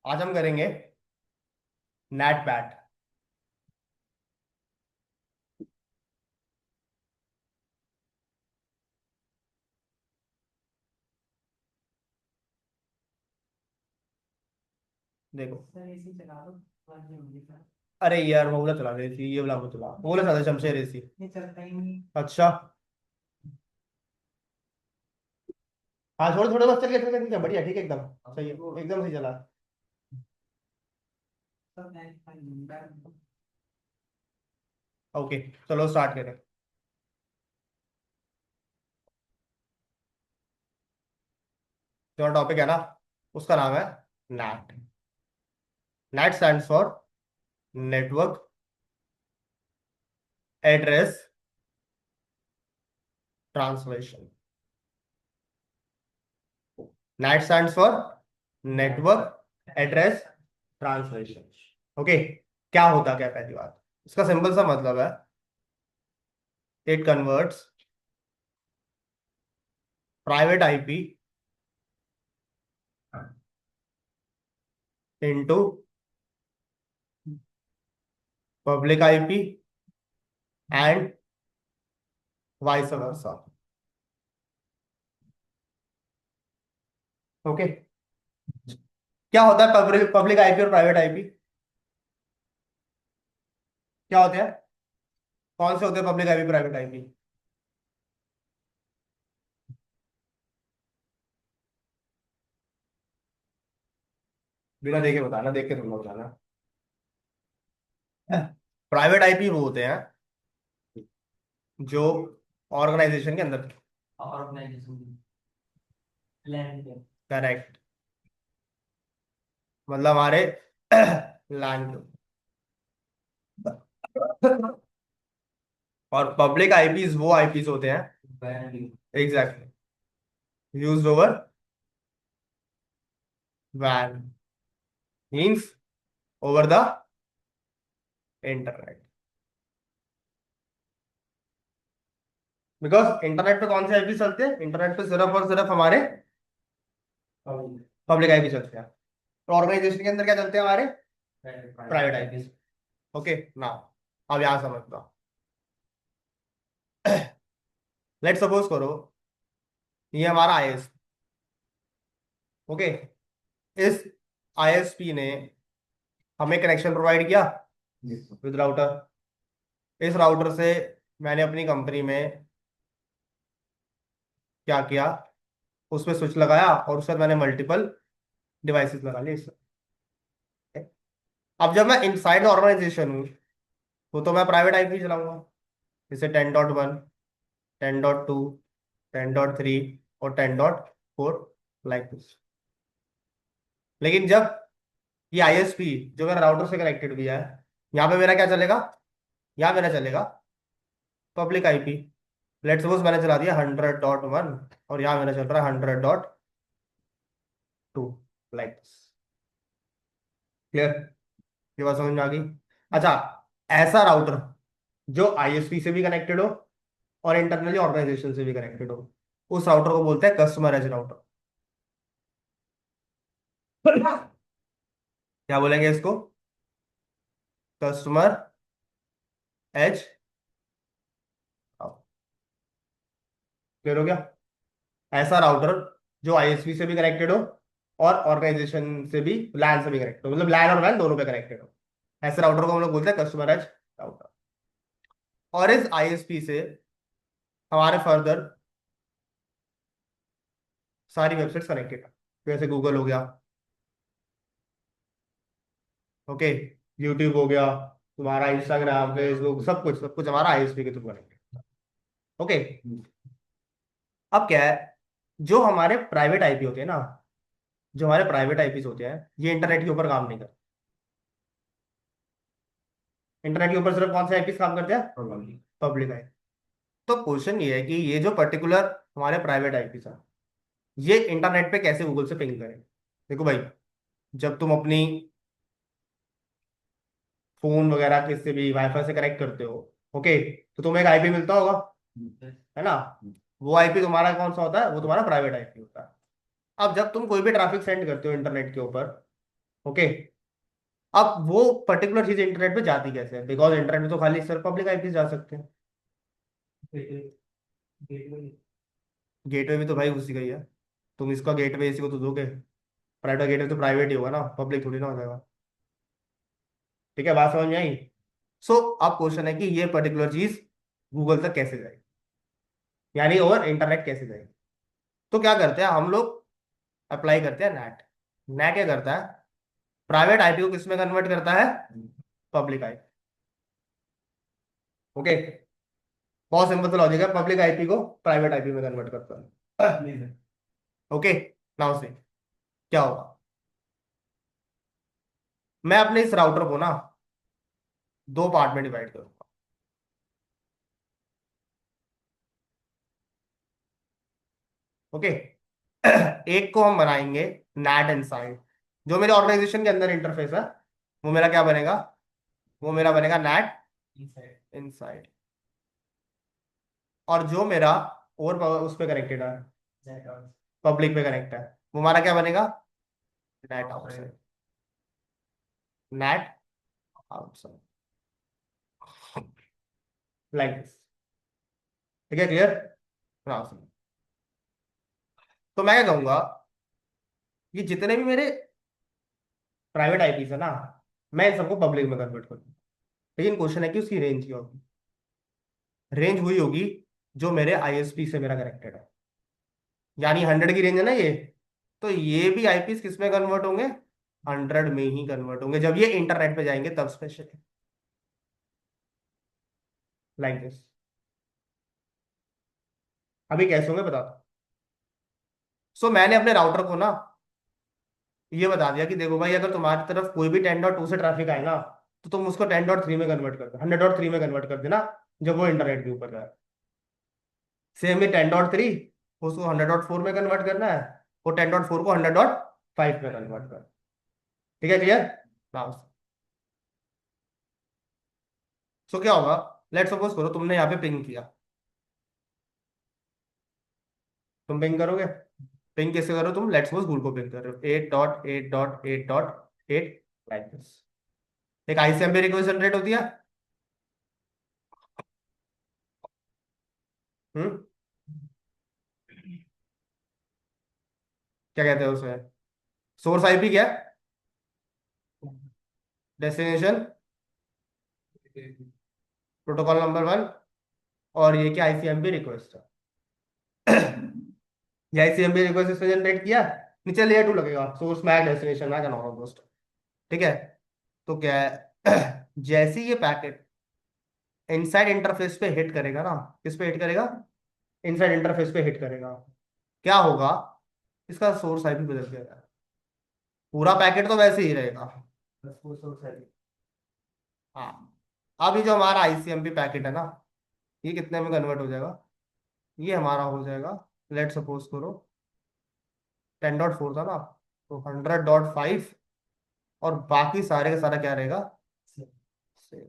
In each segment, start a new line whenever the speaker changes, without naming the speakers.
आज हम करेंगे नेट पैट। देखो,
सर एसी चला दो। बाद में मुझे सर।
अरे यार वो वाला चला रही थी, ये वाला मत चला, वो वाला चला दे, शमशेर एसी।
ये चलता ही नहीं।
अच्छा। हाँ छोड़, थोड़े बस चल के चल के बढ़िया, ठीक है, एकदम सही है, एकदम सही चला।
सब मैं
ओके, चलो स्टार्ट करें। जो टॉपिक है ना, उसका नाम है net. Net stands for network address translation. Net stands for network address translation. Okay, क्या होता, क्या पहली बात, इसका सिंपल सा मतलब है, it converts private IP into public IP and vice versa. Okay, क्या होता है पब्लिक पब्लिक आईपी और प्राइवेट आईपी? क्या होते हैं, कौन से होते हैं पब्लिक आईपी प्राइवेट आईपी? बिना देखे बताना, देख के तुम लोग बताना। प्राइवेट आईपी वो होते हैं जो ऑर्गेनाइजेशन के अंदर।
ऑर्गेनाइजेशन लैंड पे।
करेक्ट, मतलब हमारे लैंड। और पब्लिक आईपीज वो आईपीज होते हैं, एग्जैक्टली, यूज्ड ओवर वैन, means over the internet. Because internet पे कौन से आईपी चलते हैं? इंटरनेट पे सिर्फ और सिर्फ हमारे पब्लिक आईपी चलते हैं। तो ऑर्गेनाइजेशन के अंदर क्या चलते हैं? हमारे प्राइवेट आईपी। ओके ना, अब यहां समझता, लेट सपोज करो ये हमारा आईएस। ओके, इस आईएसपी ने हमें कनेक्शन प्रोवाइड किया विद राउटर। इस राउटर से मैंने अपनी कंपनी में क्या किया, उसमें स्विच लगाया और उससे मैंने मल्टीपल डिवाइसेस लगा लिए इससे। अब जब मैं इनसाइड ऑर्गेनाइजेशन हूँ, वो तो मैं प्राइवेट आईपी चलाऊंगा, जैसे 10.1, 10.2, 10.3 और 10.4, लाइक दिस। लेकिन जब ये आईएसपी जो मेरा राउटर से कनेक्टेड भी है, यहाँ पे मेरा क्या चलेगा? यहाँ मेरा चलेगा पब्लिक आईपी। लेट सपोज मैंने चला दिया 100.1 और यहाँ मेरा चल रहा है 100.2, लाइक दिस। क्लियर? ये बात समझ में आ गई? अच्छा, ऐसा राउटर जो आईएसपी से भी कनेक्टेड हो और इंटरनली ऑर्गेनाइजेशन से भी कनेक्टेड हो, उस राउटर को बोलते हैं कस्टमर एज राउटर। क्या बोलेंगे इसको? Customer as. क्लियर हो गया? ऐसा राउटर जो आईएसपी से भी कनेक्टेड हो और ऑर्गेनाइजेशन से भी, लैन से भी कनेक्टेड हो, मतलब लैन और वैन दोनों पे कनेक्टेड हो, ऐसे राउटर को हम लोग बोलते हैं कस्टमर एज राउटर। और इस आईएसपी से हमारे फर्दर सारी वेबसाइट्स कनेक्टेड है, जैसे गूगल हो गया, ओके, यूट्यूब हो गया, तुम्हारा इंस्टाग्राम, फेसबुक, सब कुछ हमारा आईएसपी के थ्रू कनेक्टेड। ओके, अब क्या है, जो हमारे प्राइवेट आईपी होते हैं ना, जो हमारे प्राइवेट आईपीज होते हैं, ये इंटरनेट के ऊपर काम नहीं करते। इंटरनेट के ऊपर सिर्फ कौन से आईपीज काम करते हैं? Public IP. तो क्वेश्चन ये है कि ये जो पर्टिकुलर हमारे प्राइवेट आईपीज है, ये इंटरनेट पे कैसे गूगल से पिंग करें? देखो भाई, जब तुम अपनी फोन वगैरह किससे भी वाईफाई से कनेक्ट करते हो, ओके, तो तुम्हें एक आईपी मिलता होगा, है ना? वो आईपी तुम्हारा कौन सा होता है? वो तुम्हारा प्राइवेट आईपी होता है। अब जब तुम कोई भी ट्रैफिक सेंड करते हो इंटरनेट के ऊपर, ओके। अब वो पर्टिकुलर चीज इंटरनेट पे जाती कैसे है, बिकॉज इंटरनेट पे तो खाली सिर्फ पब्लिक आईपी जा सकते हैं।
गेटवे गेटवे
गेटवे भी तो भाई उसी का ही है। तुम इसका गेटवे इसी को तो दोगे। प्राइवेट गेटवे तो प्राइवेट ही होगा ना, पब्लिक थोड़ी ना हो जाएगा। ठीक है, बात समझ में आई। सो अब क्वेश्चन है कि ये पर्टिकुलर चीज गूगल तक कैसे जाएगी, यानी और इंटरनेट कैसे जाएगी। तो क्या करते हैं हम लोग, अप्लाई करते हैं नेट। नेट क्या करता है, प्राइवेट आईपी को किस में कन्वर्ट करता है, पब्लिक आईपी। ओके, बहुत सिंपल सा लॉजिक है, पब्लिक आईपी को प्राइवेट आईपी में कन्वर्ट करता है। ओके, नाउ से क्या होगा, मैं अपने इस राउटर को ना दो पार्ट में डिवाइड करूंगा। ओके, एक को हम बनाएंगे नेट इनसाइड, जो मेरे ऑर्गेनाइजेशन के अंदर इंटरफेस है वो मेरा क्या बनेगा, वो मेरा बनेगा नेट
इनसाइड
इनसाइड। और जो मेरा और उस पे कनेक्टेड है,
नेट आउट
पब्लिक पे कनेक्ट है, वो हमारा क्या बनेगा, net outside.
Outside
net outside, like this. ठीक है, क्लियर। तो मैं क्या कहूंगा, ये जितने भी मेरे प्राइवेट आईपीस है ना, मैं इन सबको पब्लिक में कन्वर्ट करूँ। लेकिन क्वेश्चन है कि उसकी रेंज क्या होगी। रेंज हुई होगी जो मेरे आईएसपी से मेरा कनेक्टेड है, यानी 100 की रेंज है ना ये। तो ये भी आईपीस किस में कन्वर्ट होंगे, 100 में ही कन्वर्ट होंगे जब ये इंटरनेट पे जाएंगे तब स्पेशली, लाइक दिस। अभी कैसे होंगे बता दो। सो मैंने अपने राउटर को ना ये बता दिया कि देखो भाई, अगर तुम्हारी तरफ कोई भी 10.2 से ट्रैफिक आए ना, तो तुम उसको 10.3 में कन्वर्ट कर दो, 100.3 में कन्वर्ट कर देना जब वो इंटरनेट के ऊपर जाए। सेम ही 10.3 उसको 100.4 में कन्वर्ट करना है, और 10.4 को 100.5 में कन्वर्ट कर। ठीक है, क्लियर। नाउ सो क्या होगा, लेट सपोज करो तुमने यहाँ पे पिंग किया। तुम पिंग करोगे, पिंग कैसे करो तुम, लेट सपोज गूगल को पिंग कर रहे हो 8.8.8.8 लाइक दिस। एक आईसीएमपी रिक्वेस्ट जनरेट होती है। हम्म, क्या कहते हैं उसे, सोर्स आईपी क्या, डेस्टिनेशन, प्रोटोकॉल नंबर 1, और ये क्या आईसीएमपी रिक्वेस्ट है। ये आईसीएमपी रिक्वेस्ट इसने जनरेट किया, नीचे लेयर 2 लगेगा, source MAC destination MAC and all of दोस्त। ठीक है, तो क्या है, जैसे ही ये पैकेट इनसाइड इंटरफेस पे हिट करेगा ना, किस पे हिट करेगा, इनसाइड इंटरफेस पे हिट करेगा, क्या होगा, इसका सोर्स आईपी बदल जाएगा। पूरा पैकेट तो वैसे ही रहेगा, बस वो सोर्स आईपी। हाँ, अब ये जो हमारा आईसीएमपी पैकेट है ना, ये कितने में कन्वर्ट हो जाएगा, ये हमारा हो जाएगा, लेट सपोज करो 10.4 था ना, तो 100.5, और बाकी सारे का सारा क्या रहेगा, सेम।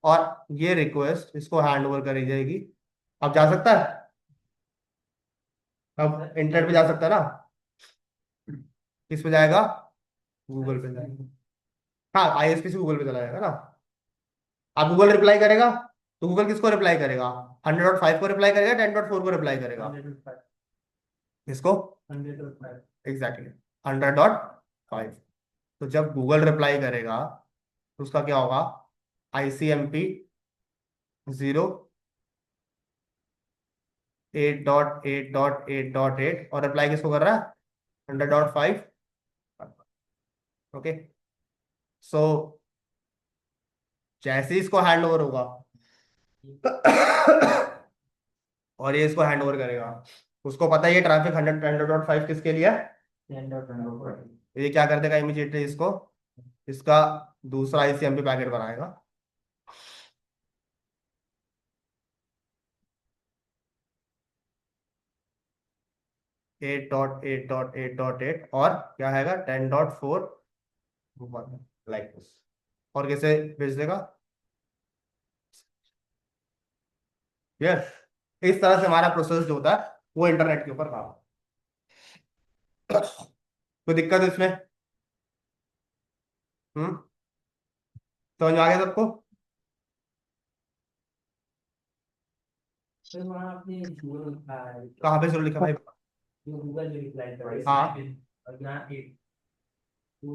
और ये रिक्वेस्ट इसको हैंड ओवर करी जाएगी। अब जा सकता है, अब इंटरनेट पे जा सकता है ना, किस पे जाएगा, गूगल पे जाएगा। हाँ, आईएसपी से गूगल पे चला जाएगा ना। अब गूगल रिप्लाई करेगा, तो गूगल किसको रिप्लाई करेगा, 100.5 को रिप्लाई करेगा, 10.4 को रिप्लाई करेगा, किसको, एग्जैक्टली 100.5। तो जब गूगल रिप्लाई करेगा तो उसका क्या होगा, आईसीएमपी 08.8.8.8, और रिप्लाई किसको कर रहा है, 100.5। ओके, सो जैसे ही इसको हैंड ओवर होगा, और ये इसको हैंड ओवर करेगा, उसको पता है ये ट्रैफिक 100.5 किसके लिए है, ये क्या कर देगा इमीडिएटली, इसको इसका दूसरा आईसीएमपी पैकेट बनाएगा। 8.8.8.8, और क्या आएगा 10.4, लाइक दिस। और कैसे भेज देगा, यस। इस तरह से हमारा प्रोसेस जो होता है वो इंटरनेट के ऊपर काम। कोई दिक्कत है इसमें? हम्म, समझ में आ गया सबको?
फिर वहाँ आपने जीरो लिखा है,
कहाँ पे शुरू लिखा भाई?
जो गूगल में रिप्लाई कर रहे
हाँ।
हैं, और यहाँ एक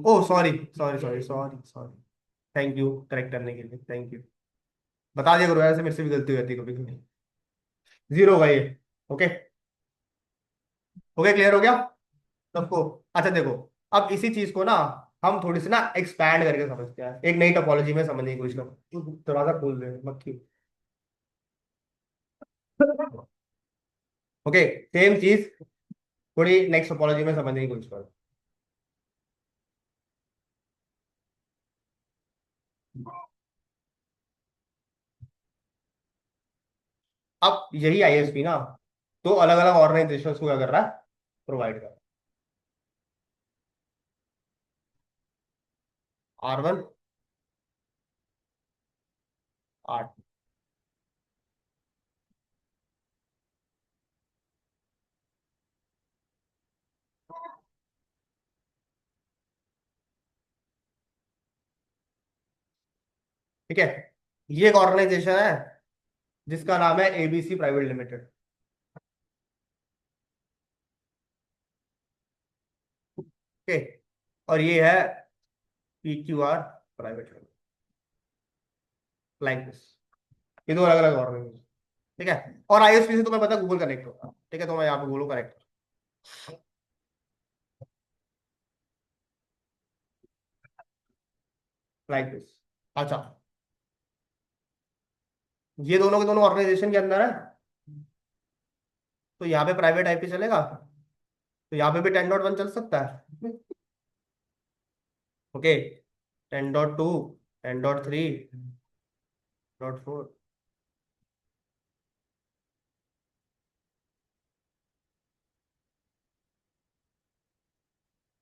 oh sorry, sorry sorry sorry sorry. Thank you correct करने के लिए, थैंक यू। बता दिया करो, ऐसे मेरे से भी गलती हो जाती है कभी कभी। जीरो होगा ये। ओके। ओके, क्लियर हो गया सबको? अच्छा देखो, अब इसी चीज को ना हम थोड़ी सी ना एक्सपैंड करके समझते हैं, एक नई टोपोलॉजी में समझने की कोशिश करो। दरवाजा खोल दे मक्खी। ओके, सेम चीज थोड़ी नेक्स्ट टोपोलॉजी में समझने की कोशिश करो। अब यही आईएसपी ना तो अलग अलग ऑर्गेनाइजेशन को क्या कर रहा है, प्रोवाइड कर रहा है। R1 8। ठीक है, ये एक ऑर्गेनाइजेशन है जिसका नाम है एबीसी प्राइवेट लिमिटेड। ओके, और ये है PQR private limited, like this. ये दो अलग अलग ऑर्गेनाइजेशन। ठीक है, और आईएसपी से तुम्हें पता है गूगल कनेक्ट होता है। ठीक है, तो मैं यहाँ पे गूगल कनेक्ट, लाइक दिस। अच्छा, ये दोनों के दोनों ऑर्गेनाइजेशन के अंदर है, तो यहाँ पे प्राइवेट आईपी चलेगा, तो यहाँ पे भी 10.1 चल सकता है। ओके, 10.2, 10.3, 10.4।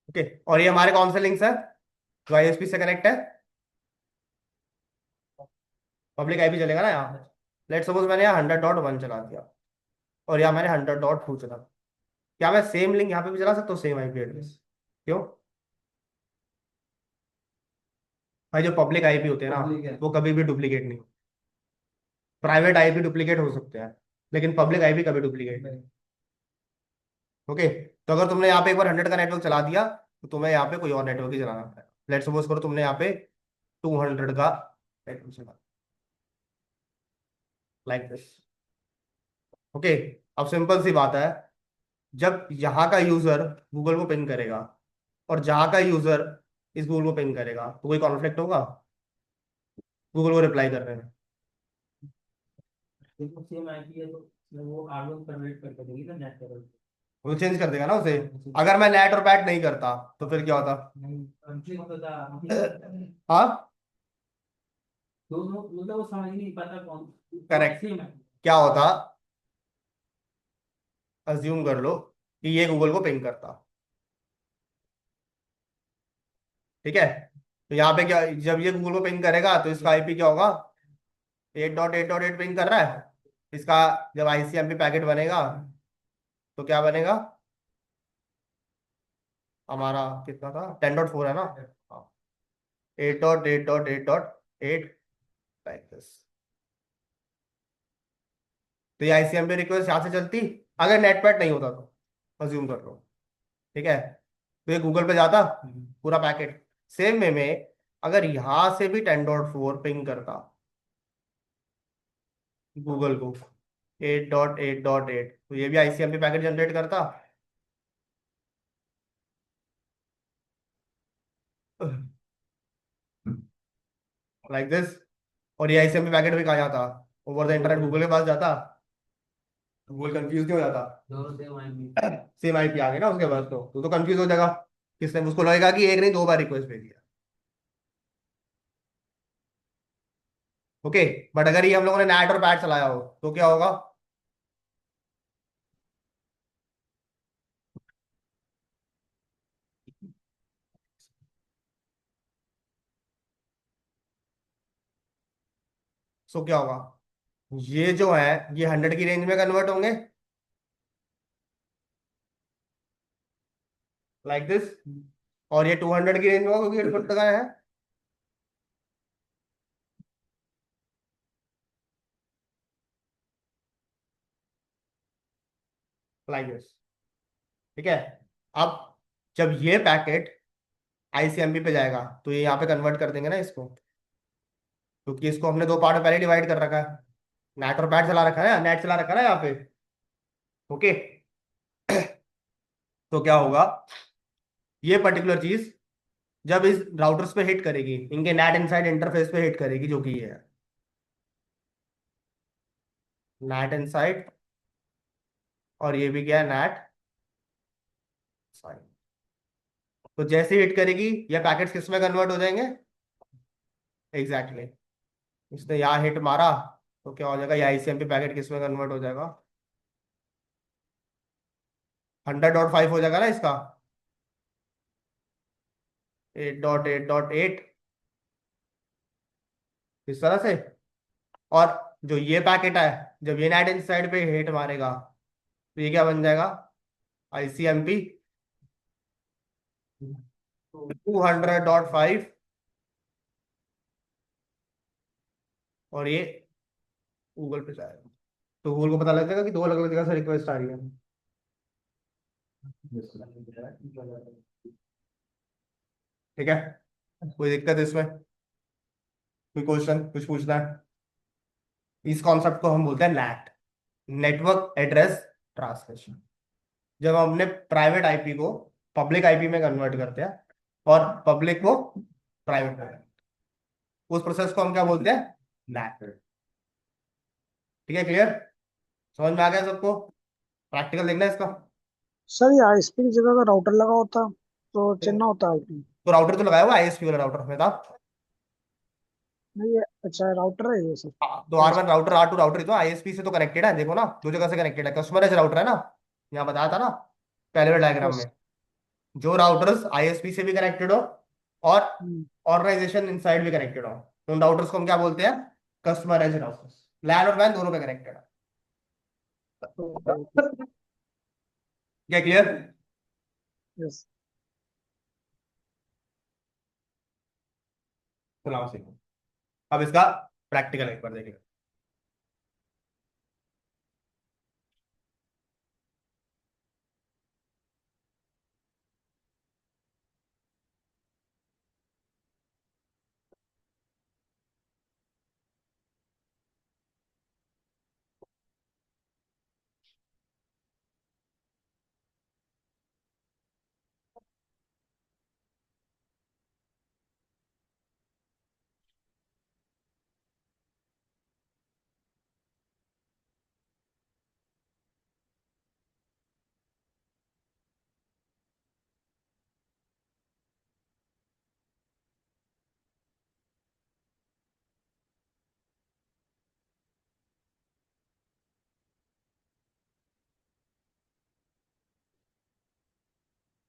ओके, और ये हमारे कौन से लिंक्स है जो आईएसपी से कनेक्ट है? पब्लिक आईपी चलेगा ना यहाँ। लेट सपोज मैंने यहाँ 100.1 चला दिया और यहाँ मैंने 100.2 चला, क्या मैं सेम लिंक यहाँ पे भी चला सकता हूँ, सेम आईपी एड्रेस? क्यों? भाई जो पब्लिक आईपी होते हैं ना वो कभी भी डुप्लीकेट नहीं। प्राइवेट आईपी डुप्लीकेट हो सकते हैं लेकिन पब्लिक आईपी कभी डुप्लीकेट नहीं। ओके, तो अगर तुमने यहाँ पे एक बार 100 का नेटवर्क चला दिया तो तुम्हें यहाँ पे कोई और नेटवर्क ही चलाना पड़ेगा। लेट सपोज करो तुमने यहाँ पे 200 का नेटवर्क चला, लाइक दिस। ओके, अब सिंपल सी बात है, जब यहाँ का यूजर गूगल को पिन करेगा और जहाँ का यूजर इस गूगल को पिन करेगा तो कोई कॉन्फ्लिक्ट होगा गूगल को रिप्लाई करने में?
देखो सेम आईपी है तो वो R1 कन्वर्ट करके देगी ना नेट लेवल
वो चेंज कर देगा ना उसे। अगर मैं नेट और पैट नहीं करता तो फिर क्या होता?
नहीं कंफ्लिक्ट होता था
हाँ,
दोनों मतलब वो समझ नहीं पाता कौन
करेक्ट।
सेम है।
क्या होता, अज्यूम कर लो कि ये गूगल को पिंग करता। ठीक है, तो यहाँ पे क्या, जब ये गूगल को पिंग करेगा तो इसका आईपी क्या होगा? 8.8.8 पिंग कर रहा है इसका। जब आईसीएमपी पैकेट बनेगा तो क्या बनेगा? हमारा कितना था, 10.4 है ना? हाँ, 8.8.8.8 लाइक दिस। तो ये आईसीएमपी रिक्वेस्ट यहाँ से चलती अगर नेट पैट नहीं होता तो, अज्यूम कर लो। ठीक है, तो ये गूगल पे जाता पूरा पैकेट। सेम वे में अगर यहाँ से भी 10.4 पिंग करता गूगल को 8.8.8, तो ये भी आईसीएमपी पैकेट जनरेट करता, लाइक दिस। और ये आईसीएमपी पैकेट भी कहाँ जाता? ओवर द इंटरनेट गूगल के पास जाता। गूगल कंफ्यूज नहीं हो जाता?
दोनों सेम आईपी
सेम आईपी आ गई ना उसके पास, तो कंफ्यूज हो जाएगा। किसने, उसको लगेगा कि एक नहीं दो बार रिक्वेस्ट भेजी है। ओके, बट अगर ये हम लोगों ने नैट और पैट चलाया हो तो क्या होगा? सो क्या होगा? ये जो है ये 100 की रेंज में कन्वर्ट होंगे। Like this. और ये 200 की रेंज में होगा क्योंकि इनपुट लगाया है। Like this. ठीक है। अब जब ये पैकेट आईसीएमपी पे जाएगा तो ये यहाँ पे कन्वर्ट कर देंगे ना इसको, क्योंकि इसको हमने दो पार्ट में पहले डिवाइड कर रखा है। नेट और पैड चला रखा है, नेट चला रखा है ना यहाँ पे। ओके। तो क्या होगा, ये पर्टिकुलर चीज जब इस राउटर्स पे हिट करेगी, इनके नेट इनसाइड इंटरफेस पे हिट करेगी, जो कि ये है नेट इनसाइड, और ये भी क्या है, नेट साइड। तो जैसे हिट करेगी ये पैकेट्स किस में कन्वर्ट हो जाएंगे? Exactly exactly। इसने यहाँ हिट मारा तो क्या हो जाएगा, ये आईसीएमपी पैकेट किस में कन्वर्ट हो जाएगा? 100.5 हो जाएगा ना इसका, 8.8.8 इस तरह से। और जो ये पैकेट है, जब ये नेट इनसाइड पे हिट मारेगा तो ये क्या बन जाएगा, आईसीएमपी 200.5। और ये गूगल पे जाएगा, तो गूगल को पता लग जाएगा कि दो अलग अलग जगह से रिक्वेस्ट आ रही है। ठीक है। कोई दिक्कत है इसमें? कोई क्वेश्चन कुछ पूछना है? इस कॉन्सेप्ट को हम बोलते हैं नैट, नेटवर्क एड्रेस ट्रांसलेशन। जब हम अपने प्राइवेट आईपी को पब्लिक आईपी में कन्वर्ट करते हैं और पब्लिक को प्राइवेट में, उस प्रोसेस को हम क्या बोलते हैं, नैट। ठीक है, क्लियर? समझ में आ गया सबको? प्रैक्टिकल देखना है इसका।
सर ये आईएसपी की जगह अगर राउटर लगा होता तो चलना होता आईपी।
तो राउटर तो लगाया हुआ आईएसपी वाला राउटर में था।
नहीं ये अच्छा राउटर है ये सर।
हाँ, तो R1 राउटर, R2 राउटर, ही तो आईएसपी से तो कनेक्टेड है, देखो ना दो जगह से कनेक्टेड है। कस्टमर एज राउटर है ना, यहाँ बताया था ना पहले डायग्राम
यस।
में। जो राउटर्स आईएसपी से भी कनेक्टेड हो और ऑर्गेनाइजेशन इनसाइड भी कनेक्टेड हो, उन राउटर्स को हम क्या बोलते हैं, कस्टमर एज राउटर्स। लैन और वैन दोनों पे कनेक्टेड है। क्या क्लियर?
यस।
चलाओ सीखो। अब इसका प्रैक्टिकल एक बार देखिए।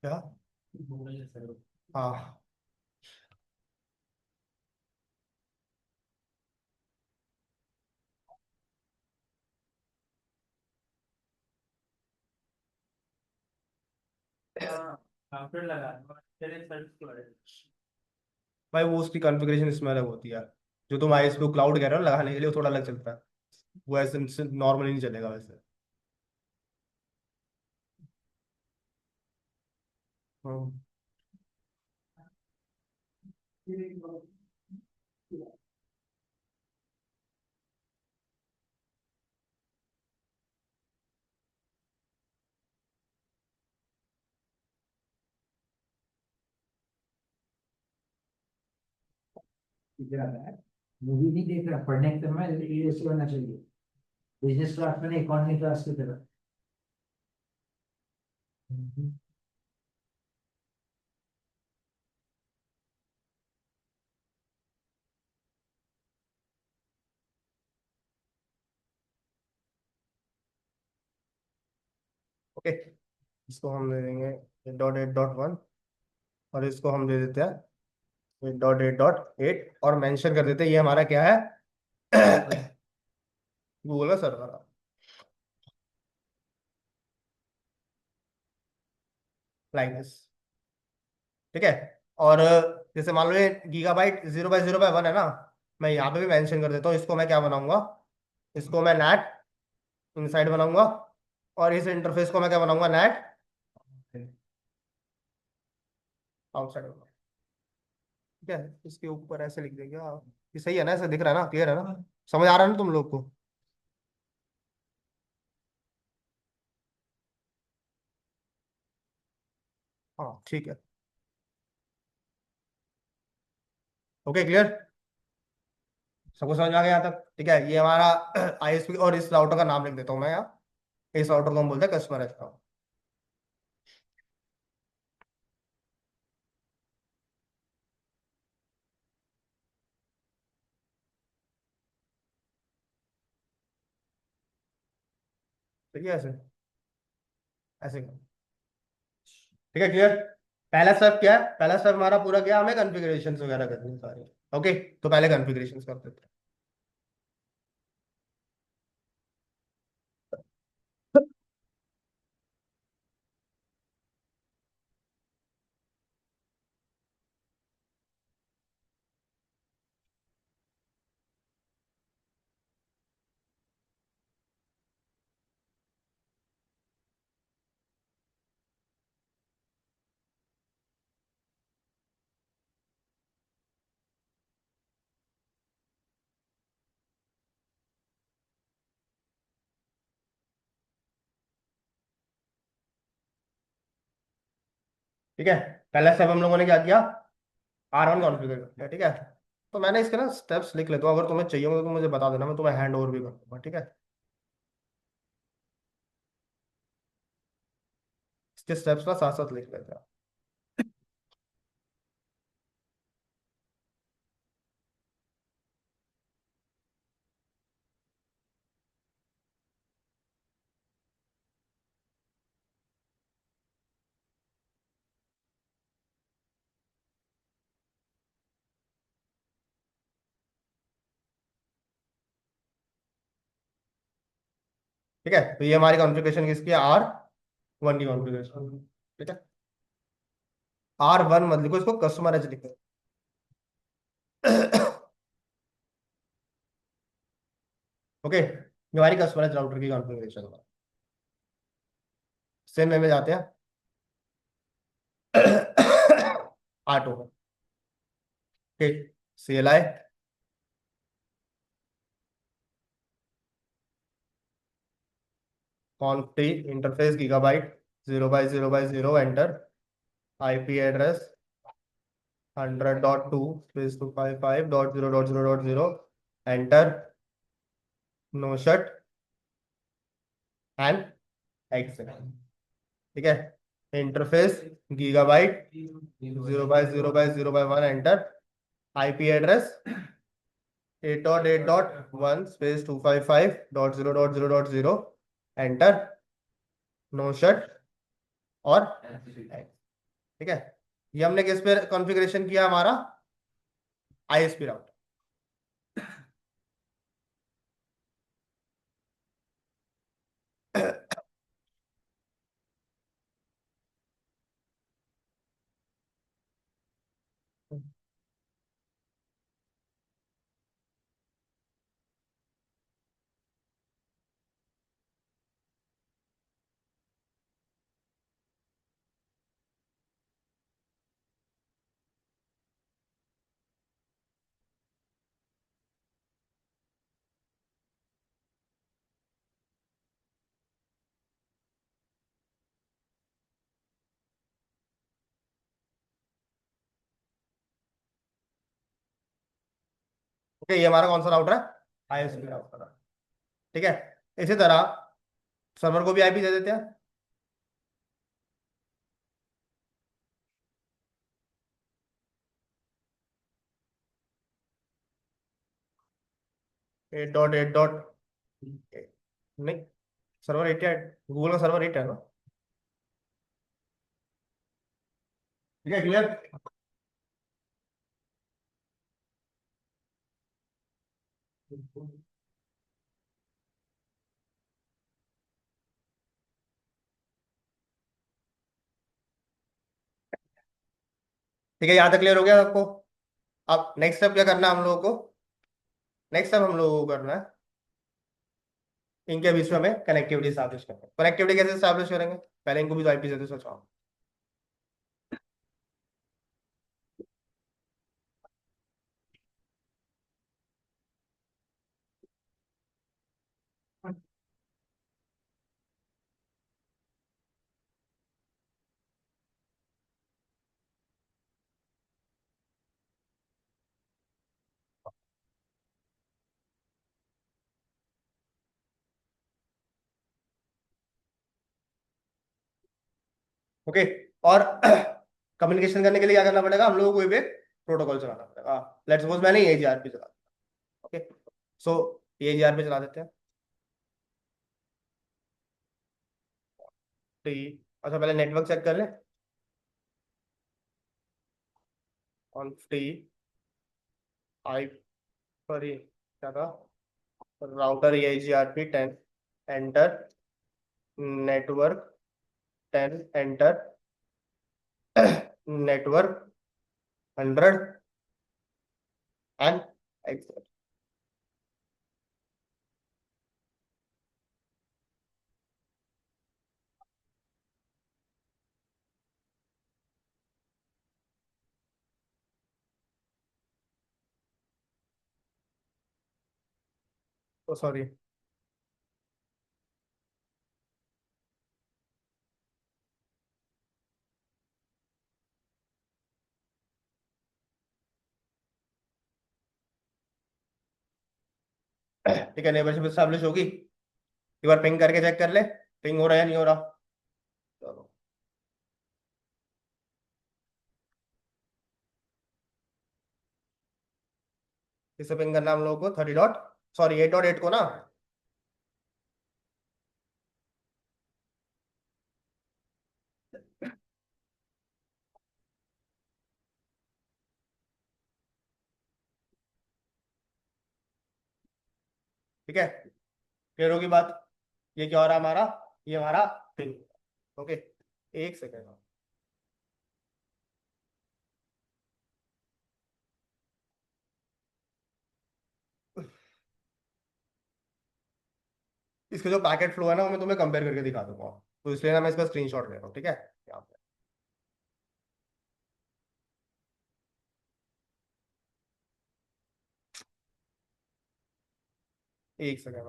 क्या? हाँ।
आफ्टर लगा तेरे सर्च के बारे में।
भाई वो उसकी कॉन्फ़िगरेशन इसमें अलग होती है। जो तुम आईएसपी क्लाउड कह रहे हो ना लगाने के लिए, वो थोड़ा अलग चलता है। वो ऐसे नॉर्मली नहीं चलेगा वैसे। हाँ।
इधर आता है मूवी नहीं देख रहा पढ़ने के समय ये ऐसे होना चाहिए बिजनेस क्लास में इकोनॉमी क्लास की तरह
ओके। इसको हम दे देंगे 8.8.1, और इसको हम दे देते हैं 8.8.8, और मेंशन कर देते हैं ये हमारा क्या है, गूगल का सर्वर है। Like this. ठीक है। और जैसे मान लो ये गीगाबाइट 0/0/1 है ना, मैं यहाँ पे भी मेंशन कर देता हूँ, इसको मैं क्या बनाऊंगा, इसको मैं नैट इनसाइड बनाऊंगा, और इस इंटरफेस को मैं क्या बनाऊंगा, नैट आउटसाइड बनाऊंगा। ठीक है, इसके ऊपर ऐसे लिख देंगे ये सही है ना, ऐसे दिख रहा है ना, क्लियर है ना, समझ आ रहा है ना तुम लोग को? हाँ ठीक है। ओके क्लियर, सबको समझ में आ गया यहाँ तक? ठीक है, ये हमारा आईएसपी, और इस राउटर का नाम लिख देता हूँ मैं यहाँ, इस राउटर को हम बोलते हैं कस्टमर अकाउंट। ठीक है, ऐसे ऐसे करो। ठीक है क्लियर। पहला स्टेप क्या है, पहला स्टेप हमारा पूरा गया, हमें कॉन्फ़िगरेशंस वगैरह करनी है सारे। ओके, तो पहले कॉन्फ़िगरेशंस करते हैं। ठीक है, पहला स्टेप हम लोगों ने क्या किया, R1 कॉन्फ़िगर किया। ठीक है, तो मैंने इसके ना स्टेप्स लिख लेता हूँ, अगर तुम्हें चाहिए होगा तो मुझे बता देना, मैं तुम्हें हैंड ओवर भी कर दूंगा। ठीक है, इसके स्टेप्स ना साथ साथ लिख लेते हैं। ठीक है, तो ये हमारी कॉन्फ़िगरेशन किसकी है, R1 की कॉन्फ़िगरेशन। ठीक है, R1 मत लिखो, इसको कस्टमर एज लिखो। ओके, ये हमारी कस्टमर एज राउटर की कॉन्फ़िगरेशन है। सेम वे में जाते हैं। R2 ठीक, CLI config interface gigabyte 0/0/0 enter, IP address 100.2/255.0.0.0 enter, no shut and exit. ठीक है, interface gigabyte 0/0/0/1 enter, IP address 8.8.1/255.0.0.0 enter, no shut और X। ठीक है, ये हमने किस पे कॉन्फ़िगरेशन किया, हमारा ISP राउटर। ओके, ये हमारा कौन सा राउटर है, ISP राउटर है। ठीक है, इसी तरह सर्वर को भी IP दे देते हैं। 8.8. नहीं, सर्वर 88, गूगल का सर्वर 8 है ना। ठीक है क्लियर। ठीक है, यहाँ तक क्लियर हो गया आपको? अब नेक्स्ट स्टेप क्या करना है हम लोगों को? नेक्स्ट स्टेप हम लोगों को करना है, इनके बीच में हमें कनेक्टिविटी स्टैब्लिश करना है। कनेक्टिविटी कैसे स्टैब्लिश करेंगे? पहले इनको भी तो आईपी से सोचाओ। ओके, और कम्युनिकेशन करने के लिए क्या करना पड़ेगा हम लोगों को? भी एक प्रोटोकॉल चलाना पड़ेगा। लेट्स सपोज मैंने एजीआरपी चला, ओके, सो एजीआरपी चला देते हैं। तो अच्छा, पहले नेटवर्क चेक कर ले। कॉन्फ टी आई पर ये क्या था? Router EIGRP 10 enter, network 10 enter, network 100 and exit. तो सॉरी, ठीक है, नेबरशिप एस्टैब्लिश होगी। एक बार पिंग करके चेक कर ले, पिंग हो रहा है या नहीं हो रहा। चलो, किसे पिंग करना है हम लोगों को? 30 डॉट, सॉरी 8.8 को ना। ठीक है, क्लियर होगी बात? ये क्या हो रहा है हमारा? ये हमारा पिंग। ओके, एक सेकेंड। इसके जो पैकेट फ्लो है ना वो मैं तुम्हें कंपेयर करके दिखा दूंगा, तो इसलिए ना मैं इसका स्क्रीनशॉट ले रहा हूँ। ठीक है, यहाँ पे एक सेकेंड,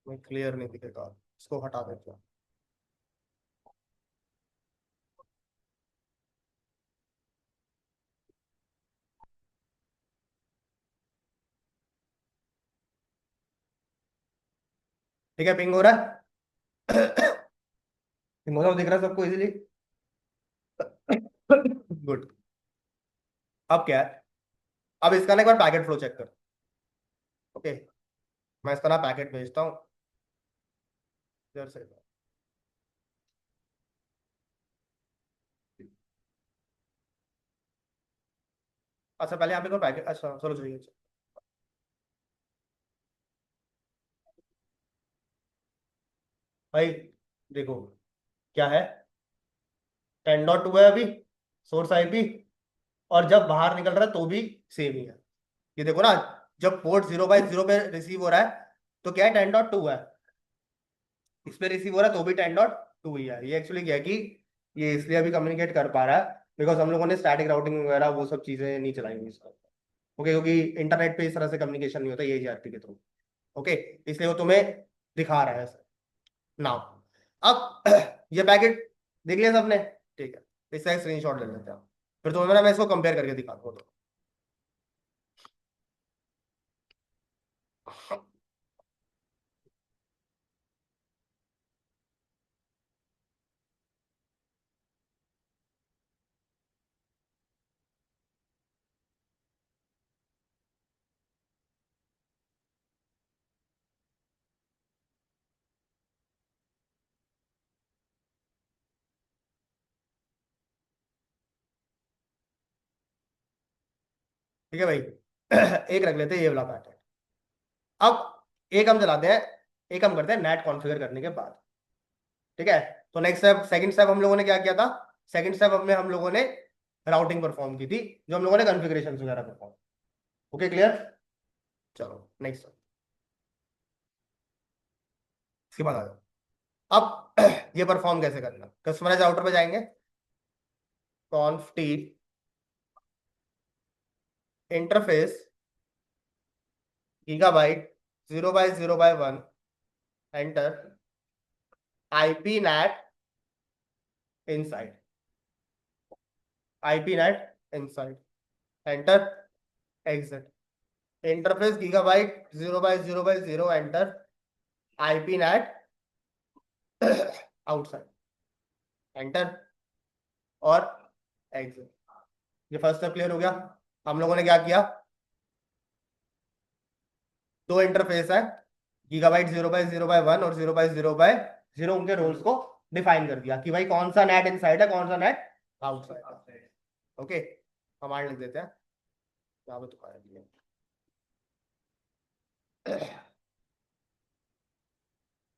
मैं क्लियर नहीं दिखेगा, इसको हटा देते हैं। ठीक है, पिंग हो रहा है। पिंग हो रहा है, दिख रहा है सबको इजीली? गुड। अब क्या है? अब इसका ना एक बार पैकेट फ्लो चेक कर। ओके, मैं इसका ना पैकेट भेजता हूँ इधर से। अच्छा, पहले यहाँ पे कोई पैकेट, अच्छा चलो चलिए। भाई देखो, क्या है? 10.2 है अभी सोर्स आईपी, और जब बाहर निकल रहा है तो भी सेम ही है। ये देखो ना, जब पोर्ट 0/0 पे रिसीव हो रहा है तो क्या है? 10.2 है। इस पे रिसीव हो रहा है तो भी 10.2 ही है। ये एक्चुअली क्या है कि ये इसलिए अभी कम्युनिकेट कर पा रहा है बिकॉज हम लोगों ने स्टैटिक राउटिंग वगैरह वो सब चीजें नहीं चलाई हुई इसका। ओके, क्योंकि इंटरनेट पे इस तरह से कम्युनिकेशन नहीं होता ये जीआरपी के थ्रू। ओके, इसलिए वो तुम्हें दिखा रहा है नाउ। अब ये पैकेट देख लिया सबने? ठीक है, इसका एक स्क्रीनशॉट ले लेते हैं, फिर तुम्हें ना मैं इसको कंपेयर करके दिखाता हूँ। ठीक है भाई, एक रख लेते हैं ये वाला पैटर्न। अब एक हम चलाते हैं, एक हम करते हैं नेट कॉन्फ़िगर करने के बाद। ठीक है, तो नेक्स्ट स्टेप, सेकंड स्टेप हम लोगों ने क्या किया था? सेकंड स्टेप में हम लोगों ने राउटिंग परफॉर्म की थी, जो हम लोगों ने कॉन्फ़िगरेशन वगैरह परफॉर्म। Okay clear. चलो नेक्स्ट। इसके बाद आ जाओ। अब ये परफॉर्म कैसे करना, कस्टमाइज राउटर पे जाएंगे, conf T interface gigabyte 0 by 0 by 1 enter IP NAT inside, IP NAT inside enter exit interface gigabyte 0 by 0 by 0 enter IP NAT outside enter और एग्जिट। ये फर्स्ट स्टेप क्लियर हो गया। हम लोगों ने क्या किया, दो इंटरफेस है, गीगाबाइट 0 by 0 by 1 और 0 by 0 by 0, उनके रोल्स को डिफाइन कर दिया कि भाई कौन सा नेट इनसाइड है, कौन सा नेट आउटसाइड है। ओके, कमांड लिख देते हैं यहाँ पे, तुम्हारे लिए।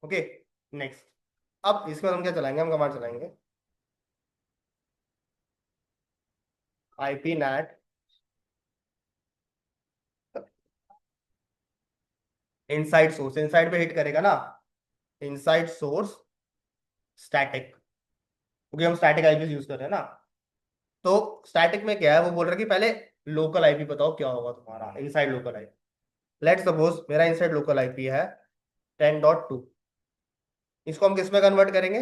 Okay next. अब इसके बाद हम क्या चलाएंगे, हम कमांड चलाएंगे IP NAT inside source, inside पे हिट करेगा ना, इनसाइड सोर्स स्टैटिक, क्योंकि हम स्टैटिक आईपी यूज कर रहे हैं ना। तो स्टैटिक में क्या है, वो बोल रहा है कि पहले लोकल आईपी बताओ क्या होगा तुम्हारा inside local IP. Let suppose मेरा इनसाइड लोकल आईपी है 10.2, इसको हम किस में कन्वर्ट करेंगे,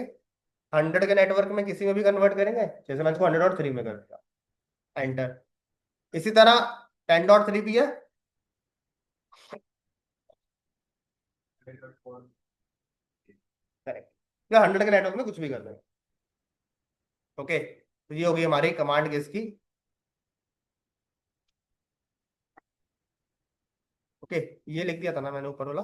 100 के नेटवर्क में किसी में भी कन्वर्ट करेंगे, जैसे मैंने इसको 100.3 में कर दिया, एंटर। इसी तरह 10.3 भी है, करेक्ट, या 100 के नेटवर्क में कुछ भी कर देंगे। ओके, तो ये होगी हमारी कमांड किसकी, ओके ये लिख दिया था ना मैंने ऊपर वाला।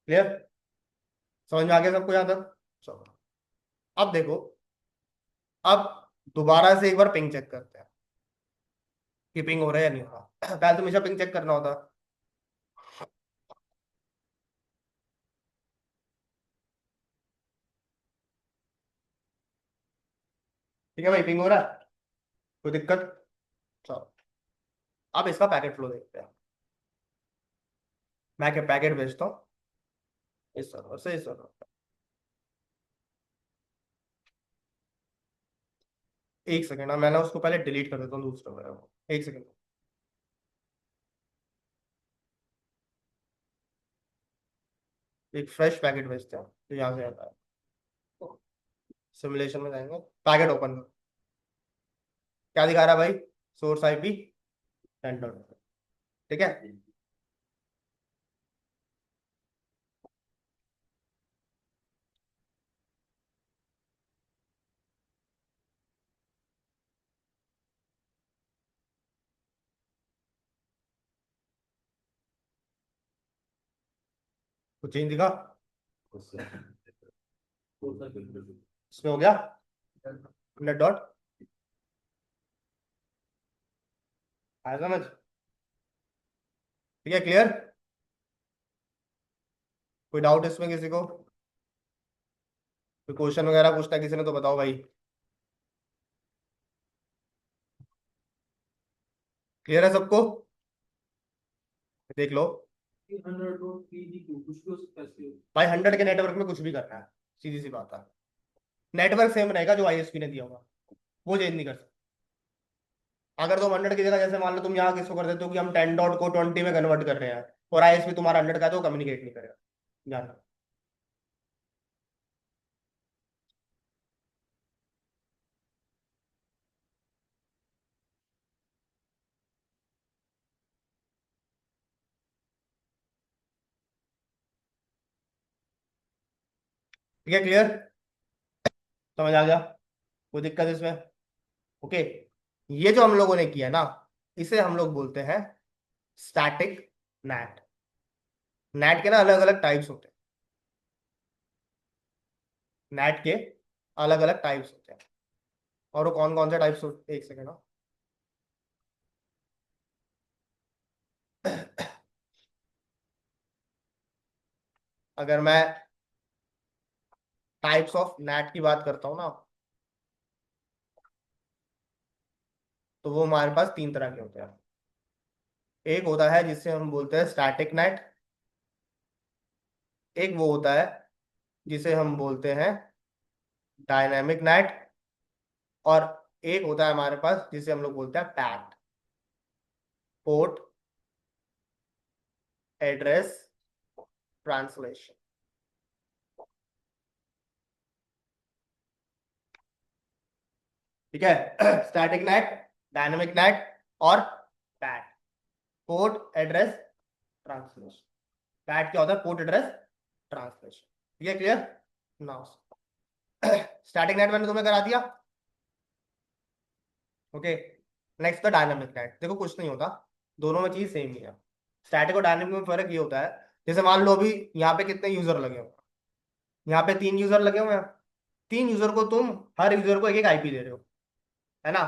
क्लियर, समझ में आ गया सबको यहाँ तक। चलो अब देखो, अब दोबारा से एक बार पिंग चेक करते हैं कि पिंग हो रहा है या नहीं हो रहा। पहले तो हमेशा पिंग चेक करना होता। ठीक है भाई, पिंग हो रहा है, कोई दिक्कत। चलो अब इसका पैकेट फ्लो देखते हैं। मैं क्या पैकेट भेजता हूँ इस सर्वर से इस सर्वर। एक सेकेंड, मैंने उसको पहले डिलीट कर देता हूँ दूसरा मेरा को। एक सेकेंड, एक फ्रेश पैकेट भेजते हैं तो यहाँ से आता है। सिमुलेशन में जाएंगे, पैकेट ओपन करो, क्या दिखा रहा है भाई, सोर्स आईपी 10.1। ठीक है, कुछ चेंज दिखा इसमें, हो गया नेट डॉट, आया समझ। ठीक है क्लियर, कोई डाउट इसमें किसी को, कोई क्वेश्चन वगैरह पूछना है किसी ने तो बताओ भाई। क्लियर है सबको, देख लो।
100.3
भाई 100 के नेटवर्क में कुछ भी करना है, सीधी सी बात है, नेटवर्क सेम रहेगा जो आईएसपी ने दिया होगा, वो चेंज नहीं कर सकते। अगर तुम 100 की जगह, जैसे मान लो तुम यहाँ किसको कर देते हो कि हम 10 डॉट को 20 में कन्वर्ट कर रहे हैं, और आईएसपी तुम्हारा 100 का है, तो कम्युनिकेट नहीं करेगा, जानना। ठीक है क्लियर, समझ आ गया, कोई दिक्कत इसमें। ओके, ये जो हम लोगों ने किया ना, इसे हम लोग बोलते हैं स्टैटिक नेट। नेट के ना अलग अलग टाइप्स होते हैं, नेट के अलग अलग टाइप्स होते हैं। और वो कौन कौन से टाइप्स होते, एक सेकेंड। अगर मैं टाइप्स ऑफ नेट की बात करता हूँ ना, तो वो हमारे पास तीन तरह के होते हैं। एक होता है जिसे हम बोलते हैं स्टैटिक नेट। एक वो होता है जिसे हम बोलते हैं डायनेमिक नेट। और एक होता है हमारे पास जिसे हम लोग बोलते हैं पैट, पोर्ट एड्रेस ट्रांसलेशन। ठीक है। स्टैटिक नेट, डायनेमिक नेट और PAT, port address translation. PAT क्या होता है? Port address translation. ठीक है, क्लियर नाउ। स्टैटिक नेट मैंने तुम्हें करा दिया। Okay, next the dynamic net. देखो कुछ नहीं होता, दोनों में चीज सेम ही है। स्टैटिक और डायनामिक में फर्क ये होता है, जैसे मान लो अभी यहाँ पे कितने यूजर लगे हुए हैं? यहाँ पे 3 यूजर लगे हुए हैं। 3 यूजर को तुम, हर यूजर को एक एक आईपी दे रहे हो, है ना?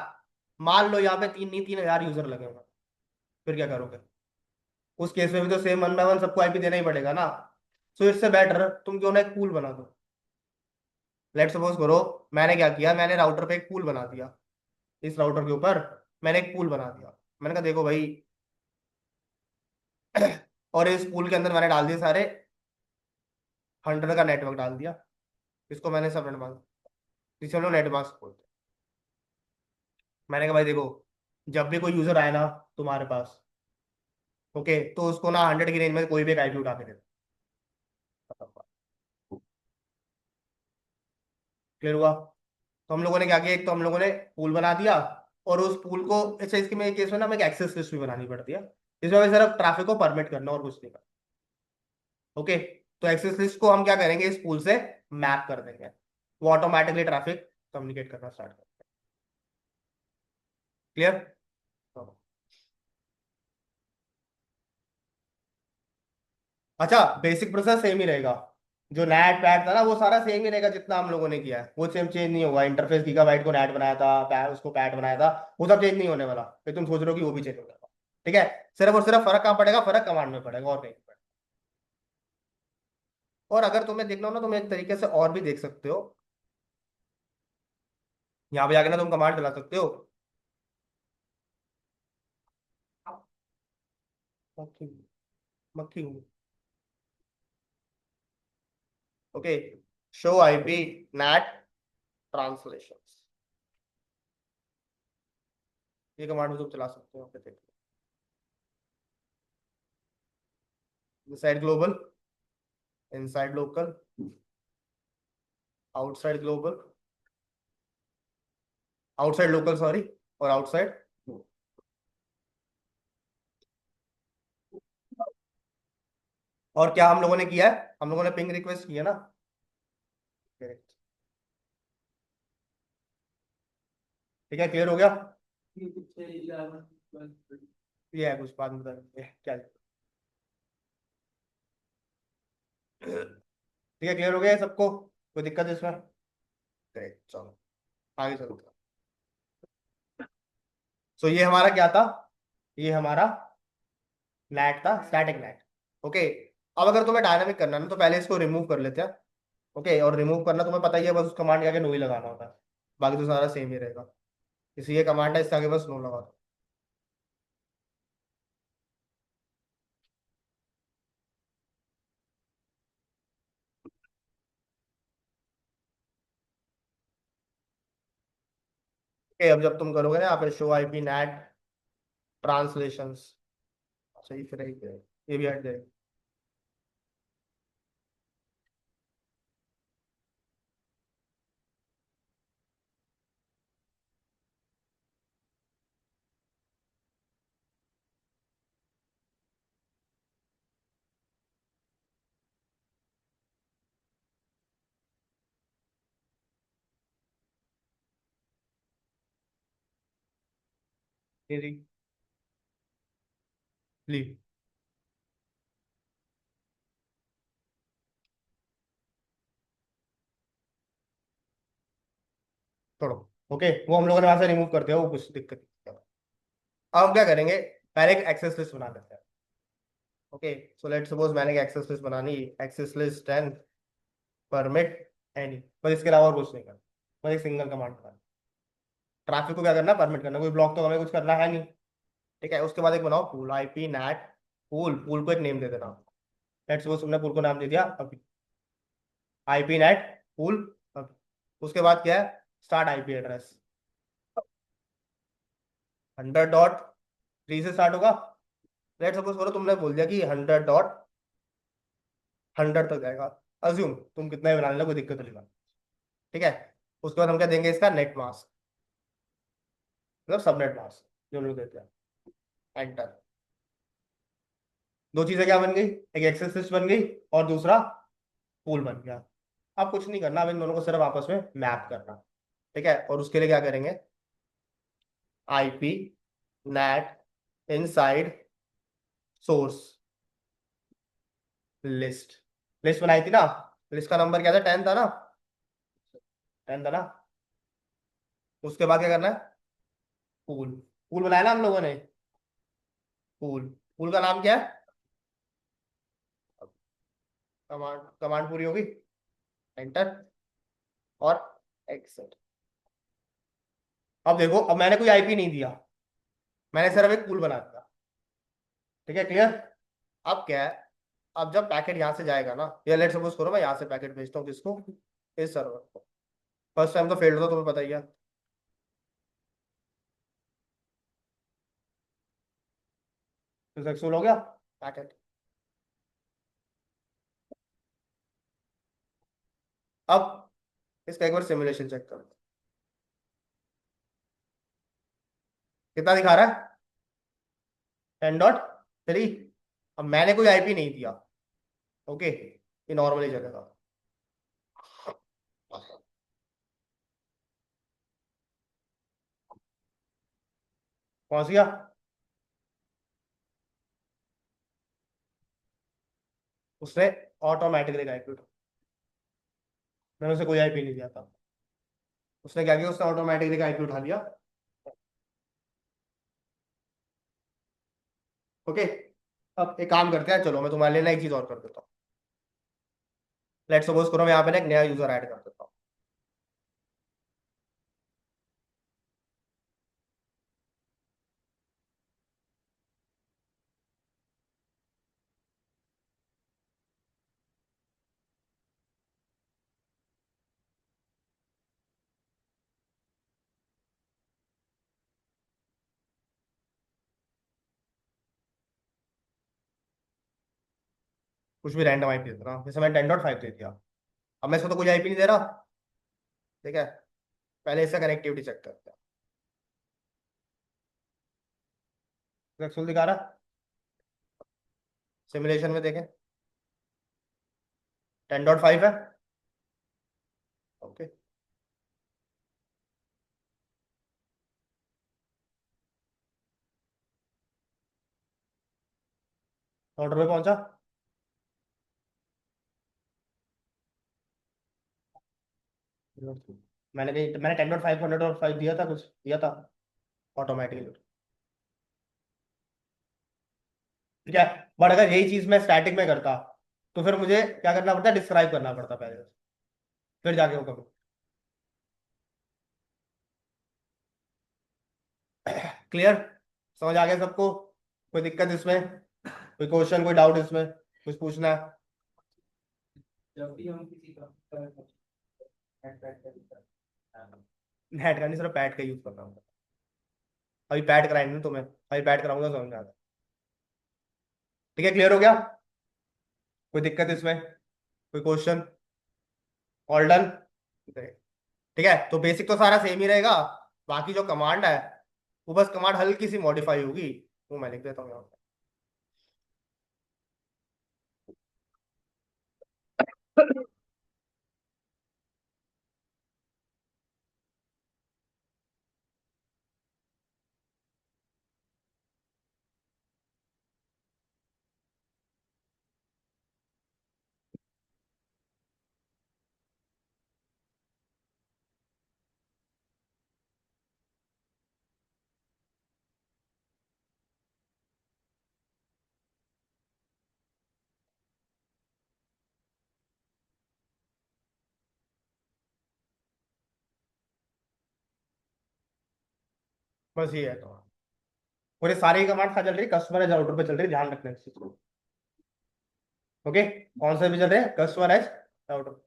मान लो यहाँ पे तीन नहीं, 3,000 यूजर लगे हुए हैं, फिर क्या करोगे? उस केस में भी तो सेम 1 बाय 1 सबको आईपी देना ही पड़ेगा ना। सो इससे बेटर तुम क्यों ना एक पूल बना दो। लेट सपोज करो, मैंने क्या किया, मैंने राउटर पे एक पूल बना दिया। इस राउटर के ऊपर मैंने एक पूल बना दिया। मैंने कहा देखो भाई, और इस पूल के अंदर मैंने डाल दिए सारे 100 का नेटवर्क डाल दिया। इसको मैंने सब नेट मास्क, जिसे हम लोग नेट मास्क बोलते हैं। मैंने कहा भाई देखो, जब भी कोई यूजर आए ना तुम्हारे पास, ओके, तो उसको ना 100 की रेंज में कोई भी एक आईपी उठा के दे दो। क्लियर हुआ? तो हम लोगों ने क्या किया, एक तो हम लोगों ने पूल बना दिया, और उस पूल को, अच्छा इसके में केस में ना हमें एक एक्सेस लिस्ट भी बनानी पड़ती है। इसमें हमें सिर्फ ट्रैफिक को परमिट करना और कुछ नहीं करना। ओके, तो एक्सेस लिस्ट को हम क्या करेंगे, इस पूल से मैप कर देंगे, वो ऑटोमेटिकली ट्रैफिक कम्युनिकेट करना स्टार्ट कर। क्लियर? अच्छा, बेसिक प्रोसेस सेम ही रहेगा। जो नेट पैट था ना, वो सारा सेम ही रहेगा, जितना हम लोगों ने किया है वो सेम चेंज नहीं होगा। इंटरफेस गीगाबाइट को नेट बनाया था, उसको पैट बनाया था, वो सब चेंज नहीं होने वाला। फिर तुम सोच रहे हो कि वो भी चेंज हो जाएगा। ठीक है, सिर्फ और सिर्फ फर्क कहाँ पड़ेगा? फर्क कमांड में पड़ेगा, और कहीं नहीं पड़ेगा। और अगर तुम्हें देखना हो ना, तुम एक तरीके से और भी देख सकते हो। यहाँ पे जाके ना तुम कमांड चला सकते हो। मक्खी, मक्खी। Okay, show IP net translation, ये कमांड में तुम चला सकते हो। Inside global, inside local, outside global, outside local sorry, और आउटसाइड। और क्या हम लोगों ने किया है? हम लोगों ने पिंग रिक्वेस्ट की है ना। Correct. ठीक है, क्लियर हो गया? ये है कुछ बात बता देंगे क्या। ठीक है, क्लियर हो गया है सबको? कोई दिक्कत है इसमें? Correct, चलो आगे चलते हैं। सो ये हमारा क्या था? ये हमारा नेट था, स्टैटिक नेट। ओके, अब अगर तुम्हें डायनामिक करना है ना, तो पहले इसको रिमूव कर लेते हैं। ओके, और रिमूव करना तुम्हें पता ही है, बस उस कमांड के आगे नो ही लगाना होता है। बाकी तो सारा सेम ही रहेगा। इसलिए कमांड है, इसके आगे बस नो लगा दो। ओके, अब जब तुम करोगे ना यहाँ पे शो आईपी नेट ट्रांसलेशंस, सही फिर ये भी हट जाएगा। तेरी ली। छोड़ो। ओके, वो हम लोगों ने वहां से रिमूव करते हैं, वो कुछ दिक्कत नहीं है। अब हम क्या करेंगे, पहले एक एक्सेस लिस्ट बना लेते हैं। ओके, सो लेट सपोज मैंने एक एक्सेस लिस्ट बनानी, access list and permit any, बस इसके अलावा और कुछ नहीं करना, बस एक सिंगल कमांड करना। ट्रैफिक को क्या करना, परमिट करना, कोई ब्लॉक तो हमें कुछ करना है नहीं। ठीक है, उसके बाद एक बनाओ pool, IP net pool, pool को एक नेम दे देना। लेट्स सपोज तुमने पूल को नाम दे दिया अभी, आईपी नेट पूल अभी। उसके बाद क्या है, स्टार्ट आईपी एड्रेस 100.3 से स्टार्ट होगा। लेट सपोज करो तुमने बोल दिया कि 100.100 तक जाएगा, अज्यूम तुम कितना ही बना लेना, कोई दिक्कत नहीं होगा। ठीक है, उसके बाद हम क्या देंगे, इसका नेट मास्क, मतलब सबनेट मास्क जो हम लोग देते हैं, एंटर। दो चीजें क्या बन गई, एक एक्सेस लिस्ट बन गई और दूसरा पूल बन गया। अब कुछ नहीं करना, अब इन दोनों को सिर्फ आपस में मैप करना। ठीक है, और उसके लिए क्या करेंगे, IP NAT inside source list, list बनाई थी ना, लिस्ट का नंबर क्या था, 10 था ना, 10 था ना। उसके बाद क्या करना है, पूल, पूल बनाया ना हम लोगों ने, पूल, पूल का नाम क्या है, कमांड, कमांड पूरी होगी, एंटर और एक्सेट। अब देखो, अब मैंने कोई आईपी नहीं दिया, मैंने सिर्फ एक पूल बना दिया। ठीक है, क्लियर। अब क्या है, अब जब पैकेट यहाँ से जाएगा ना, या लेट सपोज करो मैं यहाँ से पैकेट भेजता हूँ किसको, इस सर्वर को। फर्स्ट टाइम तो फेल्ड होता, तुम्हें पता ही है। सक्सेसफुल हो गया पैकेट। अब इसका एक बार सिमुलेशन चेक करो, कितना दिखा रहा है, 10.3। अब मैंने कोई आईपी नहीं दिया। ओके, ये नॉर्मली चलेगा। पहुंच गया, उसने ऑटोमेटिकली एग्जीक्यूट, मैंने उसे कोई आईपी नहीं दिया था, उसने क्या किया, उसने ऑटोमेटिकली आईपी उठा लिया। ओके, अब एक काम करते हैं, चलो मैं तुम्हारे लिए ना एक चीज और कर देता हूँ। लेट सपोज करो मैं यहाँ पे ना एक नया यूजर ऐड कर देता हूँ। कुछ भी रैंडम आईपी दे देना, जैसे मैंने 10.5 दे दिया। अब मैं इसको तो कोई आईपी नहीं दे रहा। ठीक है, पहले इसका कनेक्टिविटी चेक करते हैं, सक्सेसफुल दिखा रहा, सिमुलेशन में देखें 10.5 है। ओके, ऑर्डर पे पहुंचा। मैंने 10.5 100.5 दिया था, कुछ दिया था ऑटोमेटिकली। ठीक है, बट अगर यही चीज मैं स्टैटिक में करता तो फिर मुझे क्या करना पड़ता, डिस्क्राइब करना पड़ता पहले, फिर जाके वो करूँ। क्लियर, समझ आ गया सबको, कोई दिक्कत इसमें, कोई क्वेश्चन, कोई डाउट इसमें, कुछ पूछना है।
जब भी हम किसी का
नेट का नहीं, सिर्फ पैड का यूज करना होगा। अभी पैड कराएंगे ना तुम्हें, अभी पैड कराऊंगा समझ में आ जाएगा। ठीक है, क्लियर हो गया, कोई दिक्कत इसमें, कोई क्वेश्चन, ऑल डन। ठीक है, तो बेसिक तो सारा सेम ही रहेगा, बाकी जो कमांड है वो बस कमांड हल्की सी मॉडिफाई होगी, वो मैं लिख देता हूँ यहाँ पे। बस ये है तो। और ये सारी कमांड कहाँ चल रही है, कस्टमर एज राउटर पे चल रही है, ध्यान रखना इस चीज को। ओके, कौन सा भी चल रहे हैं, कस्टमर एज राउटर।